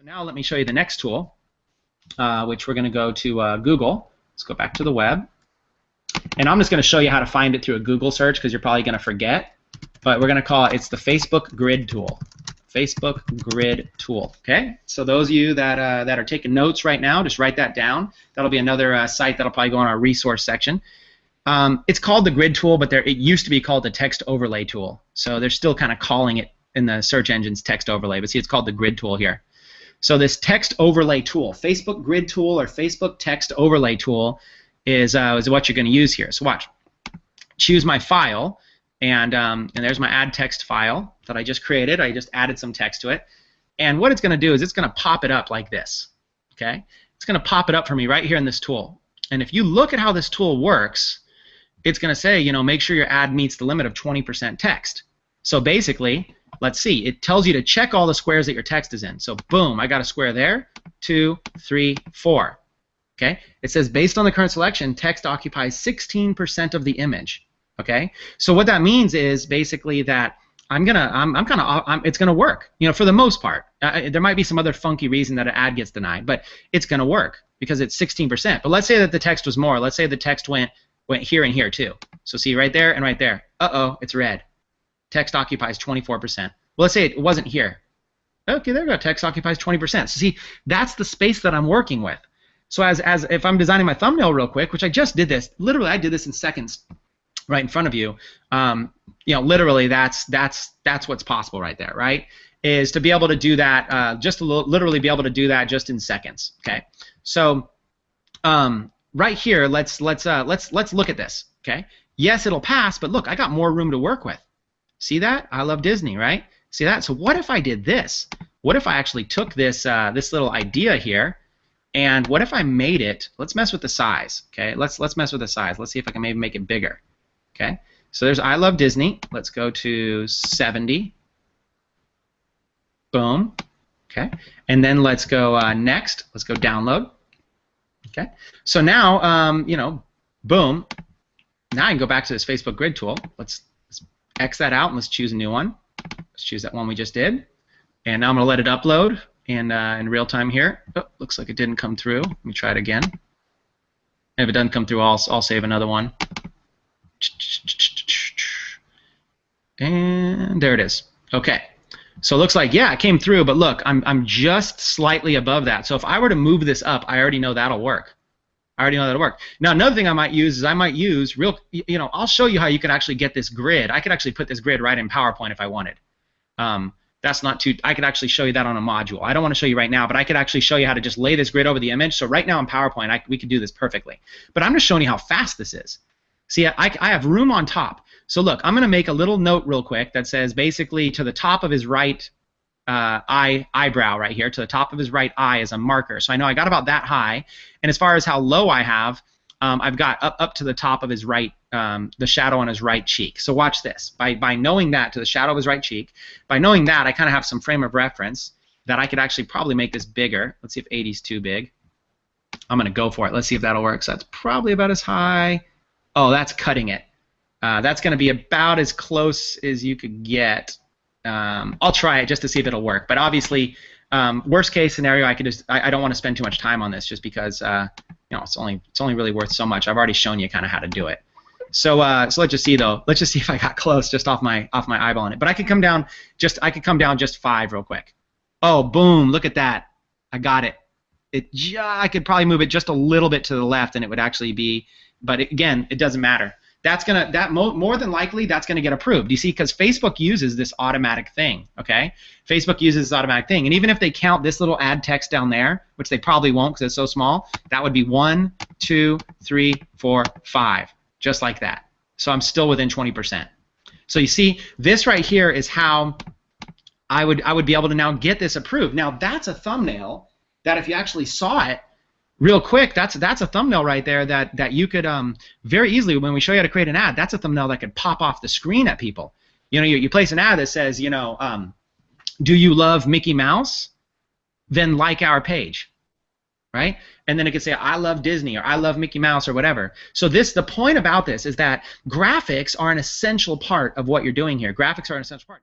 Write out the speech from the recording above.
So now let me show you the next tool, which we're going to go to Google. Let's go back to the web. And I'm just going to show you how to find it through a Google search because you're probably going to forget. But we're going to call it's the Facebook Grid tool. Facebook Grid tool. Okay. So those of you that are taking notes right now, just write that down. That'll be another site that'll probably go in our resource section. It's called the Grid tool, but it used to be called the Text Overlay tool. So they're still kind of calling it in the search engines Text Overlay. But see, it's called the Grid tool here. So this Text Overlay tool, Facebook Grid tool or Facebook Text Overlay tool, is what you're going to use here. So watch. Choose my file, and there's my add text file that I just created. I just added some text to it. And what it's going to do is it's going to pop it up like this. Okay? It's going to pop it up for me right here in this tool. And if you look at how this tool works, it's going to say, you know, make sure your ad meets the limit of 20% text. So basically, let's see, it tells you to check all the squares that your text is in. So boom, I got a square there, 2, 3, 4. Okay? It says based on the current selection, text occupies 16% of the image. Okay? So what that means is basically that it's gonna work. You know, for the most part. There might be some other funky reason that an ad gets denied, but it's gonna work because it's 16%. But let's say that the text was more. Let's say the text went here and here too. So see right there and right there. Uh-oh, it's red. Text occupies 24%. Well, let's say it wasn't here. Okay, there we go. Text occupies 20%. So see, that's the space that I'm working with. So as if I'm designing my thumbnail real quick, which I just did this, literally I did this in seconds, right in front of you. You know, literally that's what's possible right there, right? Is to be able to do that, literally be able to do that just in seconds. Okay, so right here, let's look at this. Okay, yes, it'll pass, but look, I got more room to work with. See that? I love Disney, right? See that? So what if I did this? What if I actually took this this little idea here, and what if I made it? Let's mess with the size. Okay, let's mess with the size. Let's see if I can maybe make it bigger. Okay, so there's I love Disney. Let's go to 70. Boom. Okay, and then let's go next. Let's go download. Okay, so now you know, boom. Now I can go back to this Facebook Grid tool. Let's X that out and let's choose a new one. Let's choose that one we just did. And now I'm going to let it upload in real time here. Oh, looks like it didn't come through. Let me try it again. And if it doesn't come through, I'll save another one. And there it is. Okay. So it looks like, yeah, it came through, but look, I'm just slightly above that. So if I were to move this up, I already know that'll work. I already know that'll work. Now, another thing I might use is you know, I'll show you how you can actually get this grid. I could actually put this grid right in PowerPoint if I wanted. That's not too, I could actually show you that on a module. I don't want to show you right now, but I could actually show you how to just lay this grid over the image. So right now in PowerPoint, we could do this perfectly. But I'm just showing you how fast this is. See, I have room on top. So look, I'm going to make a little note real quick that says basically to the top of his right eyebrow right here, to the top of his right eye is a marker. So I know I got about that high. And as far as how low I have, I've got up to the top of his right, the shadow on his right cheek. So watch this. By knowing that to the shadow of his right cheek, by knowing that, I kind of have some frame of reference that I could actually probably make this bigger. Let's see if 80 is too big. I'm going to go for it. Let's see if that'll work. So that's probably about as high. Oh, that's cutting it. That's going to be about as close as you could get. I'll try it just to see if it'll work. But obviously, worst case scenario, I don't want to spend too much time on this just because you know, it's only really worth so much. I've already shown you kind of how to do it. So let's just see though. Let's just see if I got close just off my eyeball on it. But I could come down just 5 real quick. Oh, boom! Look at that. I got it. I could probably move it just a little bit to the left, and it would actually be. But again, it doesn't matter. More than likely that's gonna get approved. You see, because Facebook uses this automatic thing. Okay, Facebook uses this automatic thing, and even if they count this little add text down there, which they probably won't because it's so small, that would be 1, 2, 3, 4, 5, just like that. So I'm still within 20%. So you see, this right here is how I would be able to now get this approved. Now that's a thumbnail that if you actually saw it real quick, that's a thumbnail right there that you could very easily, when we show you how to create an ad, that's a thumbnail that could pop off the screen at people. You know, you place an ad that says, you know, do you love Mickey Mouse? Then like our page, right? And then it could say, I love Disney, or I love Mickey Mouse, or whatever. So the point about this is that graphics are an essential part of what you're doing here. Graphics are an essential part.